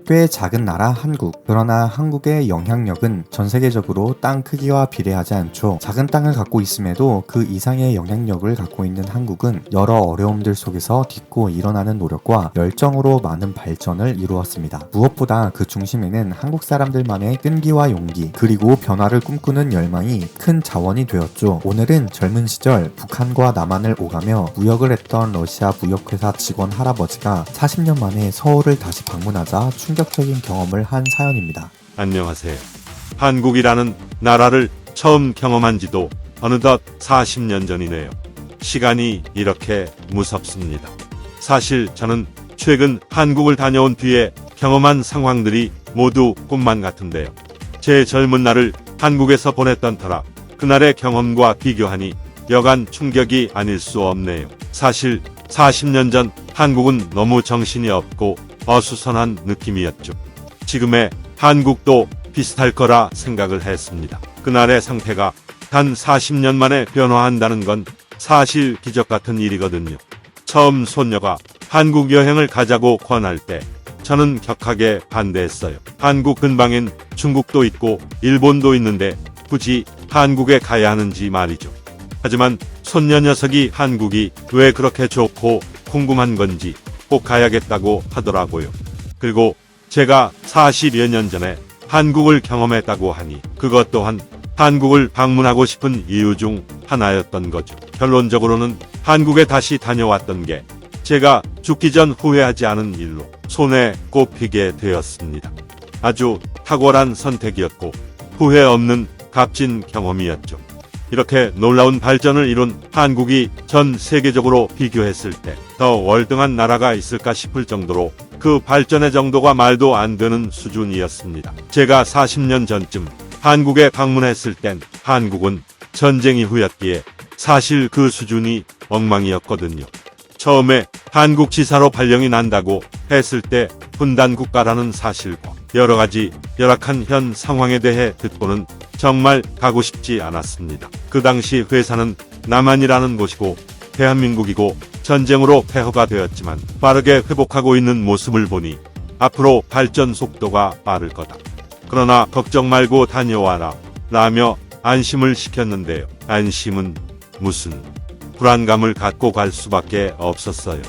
꽤 작은 나라 한국. 그러나 한국의 영향력은 전 세계적으로 땅 크기와 비례하지 않죠. 작은 땅을 갖고 있음에도 그 이상의 영향력을 갖고 있는 한국은 여러 어려움들 속에서 딛고 일어나는 노력과 열정으로 많은 발전을 이루었습니다. 무엇보다 그 중심에는 한국 사람들만의 끈기와 용기, 그리고 변화를 꿈꾸는 열망이 큰 자원이 되었죠. 오늘은 젊은 시절 북한과 남한을 오가며 무역을 했던 러시아 무역회사 직원 할아버지가 40년 만에 서울을 다시 방문하자 충격적인 경험을 한 사연입니다. 안녕하세요. 한국이라는 나라를 처음 경험한 지도 어느덧 40년 전이네요. 시간이 이렇게 무섭습니다. 사실 저는 최근 한국을 다녀온 뒤에 경험한 상황들이 모두 꿈만 같은데요. 제 젊은 날을 한국에서 보냈던 터라 그날의 경험과 비교하니 여간 충격이 아닐 수 없네요. 사실 40년 전 한국은 너무 정신이 없고 어수선한 느낌이었죠. 지금의 한국도 비슷할 거라 생각을 했습니다. 그날의 상태가 단 40년 만에 변화한다는 건 사실 기적 같은 일이거든요. 처음 손녀가 한국 여행을 가자고 권할 때 저는 격하게 반대했어요. 한국 근방엔 중국도 있고 일본도 있는데 굳이 한국에 가야 하는지 말이죠. 하지만 손녀 녀석이 한국이 왜 그렇게 좋고 궁금한 건지 꼭 가야겠다고 하더라고요. 그리고 제가 40여 년 전에 한국을 경험했다고 하니 그것 또한 한국을 방문하고 싶은 이유 중 하나였던 거죠. 결론적으로는 한국에 다시 다녀왔던 게 제가 죽기 전 후회하지 않은 일로 손에 꼽히게 되었습니다. 아주 탁월한 선택이었고 후회 없는 값진 경험이었죠. 이렇게 놀라운 발전을 이룬 한국이 전 세계적으로 비교했을 때 더 월등한 나라가 있을까 싶을 정도로 그 발전의 정도가 말도 안 되는 수준이었습니다. 제가 40년 전쯤 한국에 방문했을 땐 한국은 전쟁 이후였기에 사실 그 수준이 엉망이었거든요. 처음에 한국 지사로 발령이 난다고 했을 때 분단 국가라는 사실과 여러 가지 열악한 현 상황에 대해 듣고는 정말 가고 싶지 않았습니다. 그 당시 회사는 남한이라는 곳이고 대한민국이고 전쟁으로 폐허가 되었지만 빠르게 회복하고 있는 모습을 보니 앞으로 발전 속도가 빠를 거다. 그러나 걱정 말고 다녀와라 라며 안심을 시켰는데요. 안심은 무슨 불안감을 갖고 갈 수밖에 없었어요.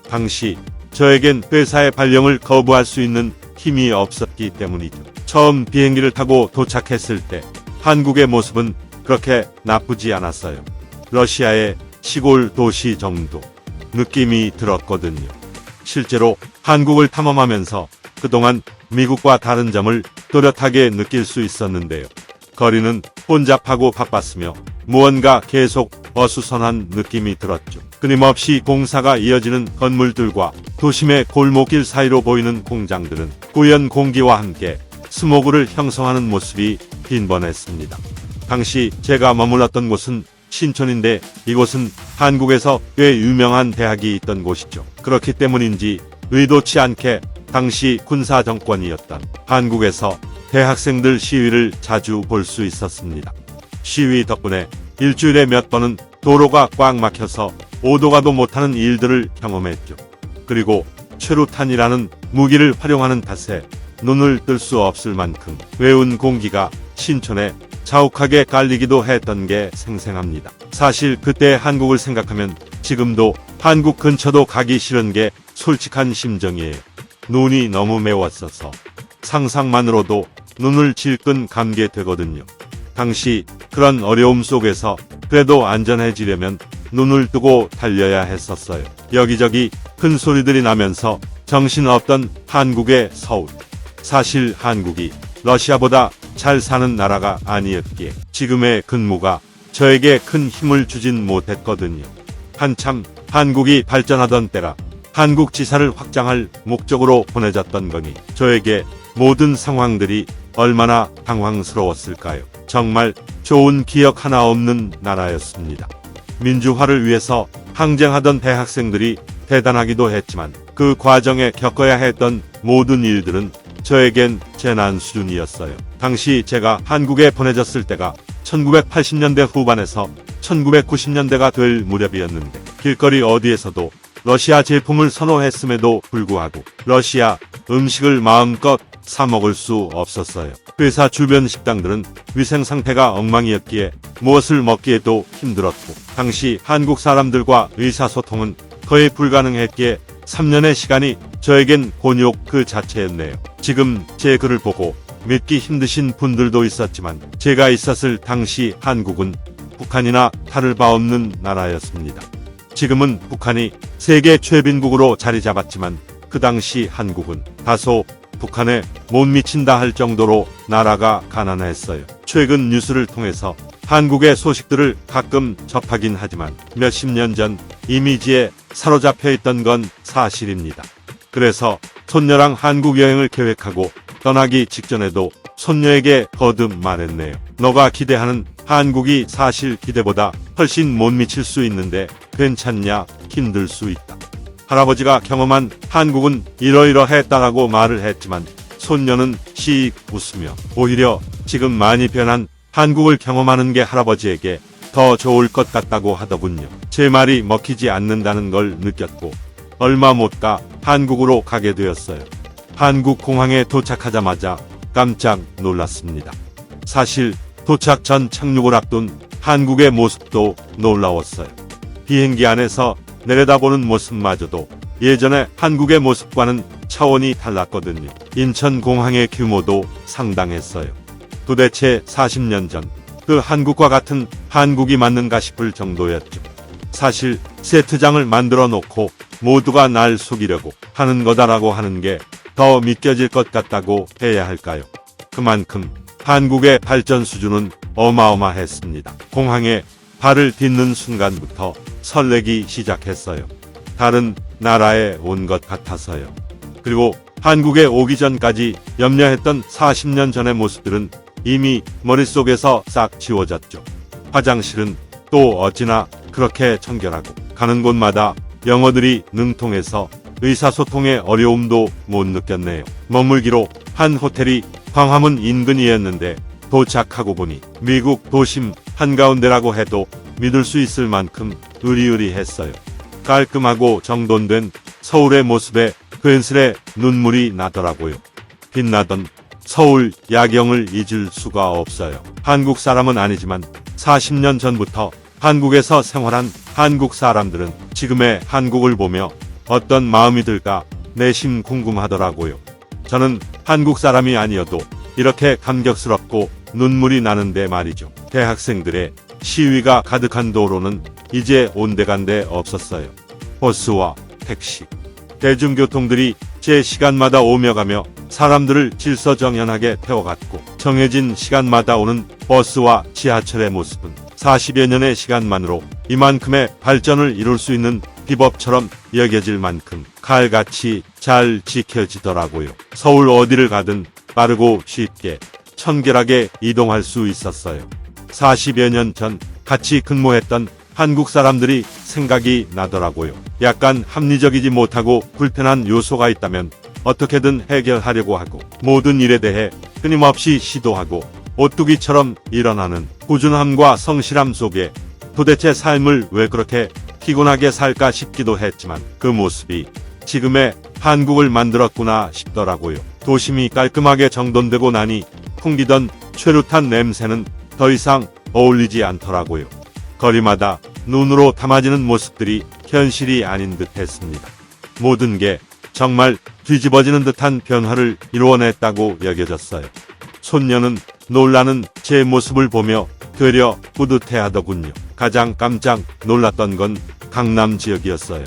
당시 저에겐 회사의 발령을 거부할 수 있는 힘이 없었기 때문이죠. 처음 비행기를 타고 도착했을 때 한국의 모습은 그렇게 나쁘지 않았어요. 러시아의 시골 도시 정도 느낌이 들었거든요. 실제로 한국을 탐험하면서 그동안 미국과 다른 점을 또렷하게 느낄 수 있었는데요. 거리는 혼잡하고 바빴으며 무언가 계속 어수선한 느낌이 들었죠. 끊임없이 공사가 이어지는 건물들과 도심의 골목길 사이로 보이는 공장들은 꾸연 공기와 함께 스모그를 형성하는 모습이 빈번했습니다. 당시 제가 머물렀던 곳은 신촌인데 이곳은 한국에서 꽤 유명한 대학이 있던 곳이죠. 그렇기 때문인지 의도치 않게 당시 군사 정권이었던 한국에서 대학생들 시위를 자주 볼 수 있었습니다. 시위 덕분에 일주일에 몇 번은 도로가 꽉 막혀서 오도 가도 못하는 일들을 경험했죠. 그리고 최루탄이라는 무기를 활용하는 탓에 눈을 뜰 수 없을 만큼 외운 공기가 신촌에 자욱하게 깔리기도 했던 게 생생합니다. 사실 그때 한국을 생각하면 지금도 한국 근처도 가기 싫은 게 솔직한 심정이에요. 눈이 너무 매웠어서 상상만으로도 눈을 질끈 감게 되거든요. 당시 그런 어려움 속에서 그래도 안전해지려면 눈을 뜨고 달려야 했었어요. 여기저기 큰 소리들이 나면서 정신없던 한국의 서울. 사실 한국이 러시아보다 잘 사는 나라가 아니었기에 지금의 근무가 저에게 큰 힘을 주진 못했거든요. 한참 한국이 발전하던 때라 한국 지사를 확장할 목적으로 보내졌던 거니 저에게 모든 상황들이 얼마나 당황스러웠을까요. 정말 좋은 기억 하나 없는 나라였습니다. 민주화를 위해서 항쟁하던 대학생들이 대단하기도 했지만 그 과정에 겪어야 했던 모든 일들은 저에겐 재난 수준이었어요. 당시 제가 한국에 보내졌을 때가 1980년대 후반에서 1990년대가 될 무렵이었는데 길거리 어디에서도 러시아 제품을 선호했음에도 불구하고 러시아 음식을 마음껏 사 먹을 수 없었어요. 회사 주변 식당들은 위생 상태가 엉망이었기에 무엇을 먹기에도 힘들었고, 당시 한국 사람들과 의사소통은 거의 불가능했기에 3년의 시간이 저에겐 곤욕 그 자체였네요. 지금 제 글을 보고 믿기 힘드신 분들도 있었지만, 제가 있었을 당시 한국은 북한이나 다를 바 없는 나라였습니다. 지금은 북한이 세계 최빈국으로 자리 잡았지만, 그 당시 한국은 다소 북한에 못 미친다 할 정도로 나라가 가난했어요. 최근 뉴스를 통해서 한국의 소식들을 가끔 접하긴 하지만 몇십 년 전 이미지에 사로잡혀 있던 건 사실입니다. 그래서 손녀랑 한국 여행을 계획하고 떠나기 직전에도 손녀에게 거듭 말했네요. 너가 기대하는 한국이 사실 기대보다 훨씬 못 미칠 수 있는데 괜찮냐? 힘들 수 있다. 할아버지가 경험한 한국은 이러이러했다라고 말을 했지만 손녀는 씩 웃으며 오히려 지금 많이 변한 한국을 경험하는 게 할아버지에게 더 좋을 것 같다고 하더군요. 제 말이 먹히지 않는다는 걸 느꼈고 얼마 못 가 한국으로 가게 되었어요. 한국 공항에 도착하자마자 깜짝 놀랐습니다. 사실 도착 전 착륙을 앞둔 한국의 모습도 놀라웠어요. 비행기 안에서 내려다보는 모습마저도 예전의 한국의 모습과는 차원이 달랐거든요. 인천공항의 규모도 상당했어요. 도대체 40년 전 그 한국과 같은 한국이 맞는가 싶을 정도였죠. 사실 세트장을 만들어 놓고 모두가 날 속이려고 하는 거다라고 하는 게 더 믿겨질 것 같다고 해야 할까요? 그만큼 한국의 발전 수준은 어마어마했습니다. 공항에 발을 딛는 순간부터 설레기 시작했어요. 다른 나라에 온 것 같아서요. 그리고 한국에 오기 전까지 염려했던 40년 전의 모습들은 이미 머릿속에서 싹 지워졌죠. 화장실은 또 어찌나 그렇게 청결하고, 가는 곳마다 영어들이 능통해서 의사소통의 어려움도 못 느꼈네요. 머물기로 한 호텔이 광화문 인근이었는데 도착하고 보니 미국 도심 한가운데라고 해도 믿을 수 있을 만큼 으리으리했어요. 깔끔하고 정돈된 서울의 모습에 괜스레 눈물이 나더라고요. 빛나던 서울 야경을 잊을 수가 없어요. 한국 사람은 아니지만 40년 전부터 한국에서 생활한 한국 사람들은 지금의 한국을 보며 어떤 마음이 들까 내심 궁금하더라고요. 저는 한국 사람이 아니어도 이렇게 감격스럽고 눈물이 나는데 말이죠. 대학생들의 시위가 가득한 도로는 이제 온데간데 없었어요. 버스와 택시, 대중교통들이 제 시간마다 오며 가며 사람들을 질서정연하게 태워갔고, 정해진 시간마다 오는 버스와 지하철의 모습은 40여 년의 시간만으로 이만큼의 발전을 이룰 수 있는 비법처럼 여겨질 만큼 칼같이 잘 지켜지더라고요. 서울 어디를 가든 빠르고 쉽게 청결하게 이동할 수 있었어요. 40여 년 전 같이 근무했던 한국 사람들이 생각이 나더라고요. 약간 합리적이지 못하고 불편한 요소가 있다면 어떻게든 해결하려고 하고, 모든 일에 대해 끊임없이 시도하고 오뚜기처럼 일어나는 꾸준함과 성실함 속에 도대체 삶을 왜 그렇게 피곤하게 살까 싶기도 했지만, 그 모습이 지금의 한국을 만들었구나 싶더라고요. 도심이 깔끔하게 정돈되고 나니 풍기던 최루탄 냄새는 더 이상 어울리지 않더라고요. 거리마다 눈으로 담아지는 모습들이 현실이 아닌 듯 했습니다. 모든 게 정말 뒤집어지는 듯한 변화를 이루어냈다고 여겨졌어요. 손녀는 놀라는 제 모습을 보며 되려 뿌듯해하더군요. 가장 깜짝 놀랐던 건 강남 지역이었어요.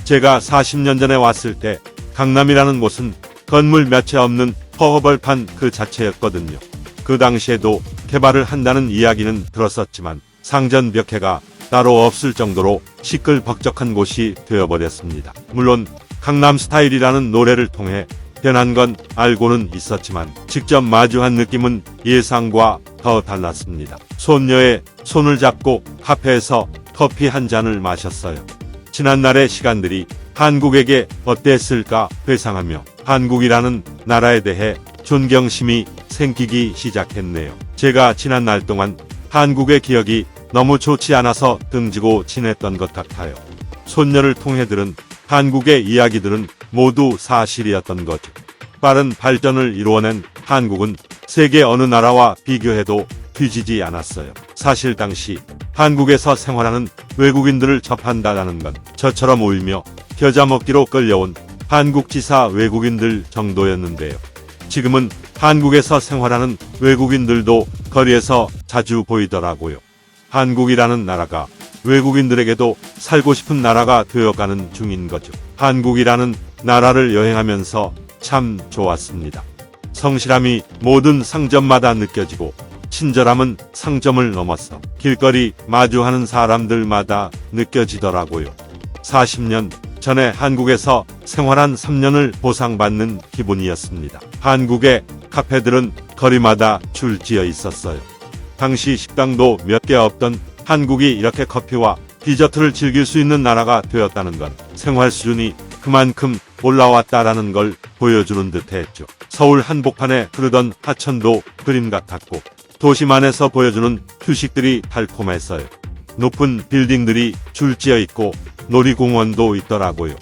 제가 40년 전에 왔을 때 강남이라는 곳은 건물 몇 채 없는 허허벌판 그 자체였거든요. 그 당시에도 개발을 한다는 이야기는 들었었지만 상전벽해가 따로 없을 정도로 시끌벅적한 곳이 되어버렸습니다. 물론 강남 스타일이라는 노래를 통해 변한 건 알고는 있었지만 직접 마주한 느낌은 예상과 더 달랐습니다. 손녀의 손을 잡고 카페에서 커피 한 잔을 마셨어요. 지난날의 시간들이 한국에게 어땠을까 회상하며 한국이라는 나라에 대해 존경심이 생기기 시작했네요. 제가 지난 날 동안 한국의 기억이 너무 좋지 않아서 등지고 지냈던 것 같아요. 손녀를 통해 들은 한국의 이야기들은 모두 사실이었던 거죠. 빠른 발전을 이루어낸 한국은 세계 어느 나라와 비교해도 뒤지지 않았어요. 사실 당시 한국에서 생활하는 외국인들을 접한다라는 건 저처럼 울며 겨자 먹기로 끌려온 한국지사 외국인들 정도였는데요. 지금은 한국에서 생활하는 외국인들도 거리에서 자주 보이더라고요. 한국이라는 나라가 외국인들에게도 살고 싶은 나라가 되어가는 중인 거죠. 한국이라는 나라를 여행하면서 참 좋았습니다. 성실함이 모든 상점마다 느껴지고 친절함은 상점을 넘어서 길거리 마주하는 사람들마다 느껴지더라고요. 40년 전에 한국에서 생활한 3년을 보상받는 기분이었습니다. 한국의 카페들은 거리마다 줄지어 있었어요. 당시 식당도 몇 개 없던 한국이 이렇게 커피와 디저트를 즐길 수 있는 나라가 되었다는 건 생활 수준이 그만큼 올라왔다라는 걸 보여주는 듯했죠. 서울 한복판에 흐르던 하천도 그림 같았고 도심안에서 보여주는 휴식들이 달콤했어요. 높은 빌딩들이 줄지어 있고 놀이공원도 있더라고요.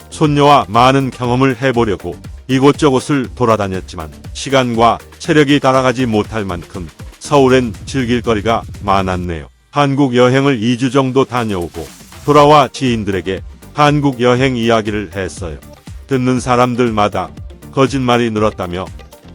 손녀와 많은 경험을 해보려고 이곳저곳을 돌아다녔지만 시간과 체력이 따라가지 못할 만큼 서울엔 즐길 거리가 많았네요. 한국 여행을 2주 정도 다녀오고 돌아와 지인들에게 한국 여행 이야기를 했어요. 듣는 사람들마다 거짓말이 늘었다며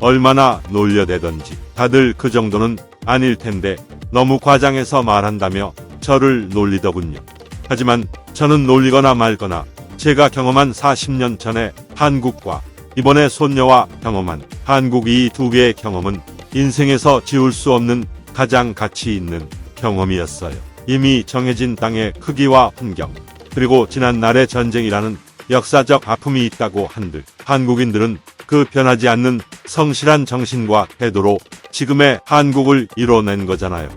얼마나 놀려대던지 다들 그 정도는 아닐 텐데 너무 과장해서 말한다며 저를 놀리더군요. 하지만 저는 놀리거나 말거나 제가 경험한 40년 전의 한국과 이번에 손녀와 경험한 한국 이 두 개의 경험은 인생에서 지울 수 없는 가장 가치 있는 경험이었어요. 이미 정해진 땅의 크기와 풍경, 그리고 지난날의 전쟁이라는 역사적 아픔이 있다고 한들 한국인들은 그 변하지 않는 성실한 정신과 태도로 지금의 한국을 이뤄낸 거잖아요.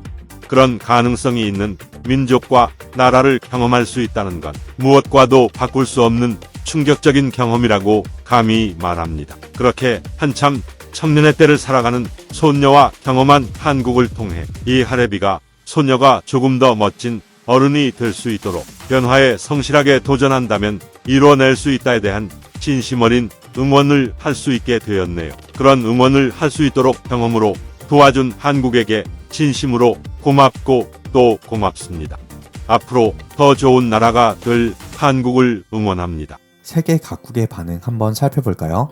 그런 가능성이 있는 민족과 나라를 경험할 수 있다는 건 무엇과도 바꿀 수 없는 충격적인 경험이라고 감히 말합니다. 그렇게 한참 청년의 때를 살아가는 손녀와 경험한 한국을 통해 이 할애비가 손녀가 조금 더 멋진 어른이 될 수 있도록 변화에 성실하게 도전한다면 이뤄낼 수 있다에 대한 진심 어린 응원을 할 수 있게 되었네요. 그런 응원을 할 수 있도록 경험으로 도와준 한국에게 진심으로 고맙고 또 고맙습니다. 앞으로 더 좋은 나라가 될 한국을 응원합니다. 세계 각국의 반응 한번 살펴볼까요?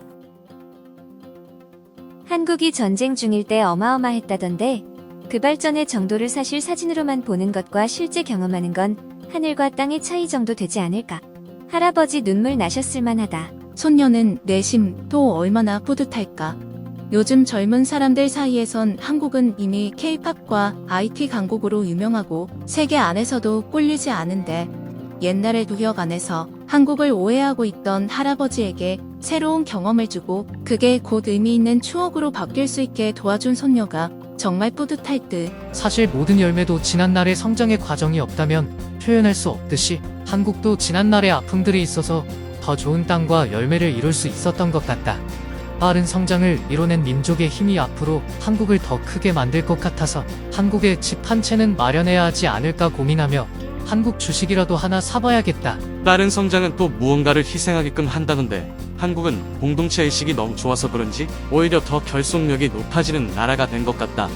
한국이 전쟁 중일 때 어마어마했다던데 그 발전의 정도를 사실 사진으로만 보는 것과 실제 경험하는 건 하늘과 땅의 차이 정도 되지 않을까. 할아버지 눈물 나셨을 만하다. 손녀는 내심 또 얼마나 뿌듯할까. 요즘 젊은 사람들 사이에선 한국은 이미 K-팝과 IT 강국으로 유명하고 세계 안에서도 꿀리지 않은데 옛날의 두혁 안에서 한국을 오해하고 있던 할아버지에게 새로운 경험을 주고 그게 곧 의미 있는 추억으로 바뀔 수 있게 도와준 손녀가 정말 뿌듯할 듯. 사실 모든 열매도 지난날의 성장의 과정이 없다면 표현할 수 없듯이 한국도 지난날의 아픔들이 있어서 더 좋은 땅과 열매를 이룰 수 있었던 것 같다. 빠른 성장을 이뤄낸 민족의 힘이 앞으로 한국을 더 크게 만들 것 같아서 한국에 집 한 채는 마련해야 하지 않을까 고민하며 한국 주식이라도 하나 사봐야겠다. 빠른 성장은 또 무언가를 희생하게끔 한다는데 한국은 공동체 의식이 너무 좋아서 그런지 오히려 더 결속력이 높아지는 나라가 된 것 같다.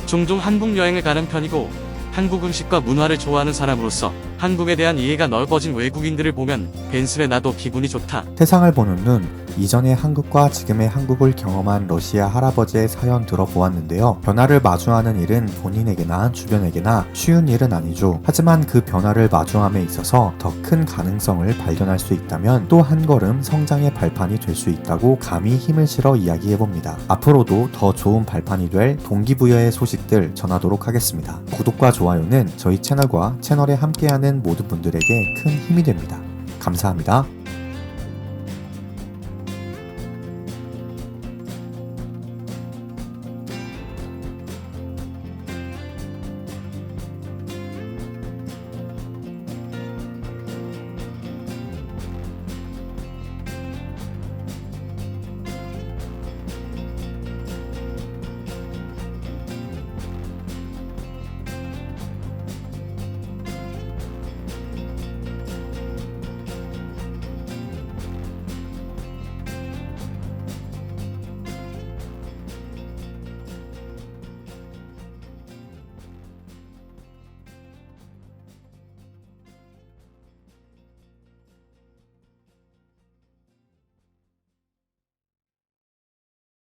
종종 한국 여행을 가는 편이고 한국 음식과 문화를 좋아하는 사람으로서 한국에 대한 이해가 넓어진 외국인들을 보면 벤슬에 나도 기분이 좋다. 세상을 보는 눈, 이전의 한국과 지금의 한국을 경험한 러시아 할아버지의 사연 들어보았는데요. 변화를 마주하는 일은 본인에게나 주변에게나 쉬운 일은 아니죠. 하지만 그 변화를 마주함에 있어서 더 큰 가능성을 발견할 수 있다면 또 한 걸음 성장의 발판이 될 수 있다고 감히 힘을 실어 이야기해봅니다. 앞으로도 더 좋은 발판이 될 동기부여의 소식들 전하도록 하겠습니다. 구독과 좋아요는 저희 채널과 채널에 함께하는 모든 분들에게 큰 힘이 됩니다. 감사합니다.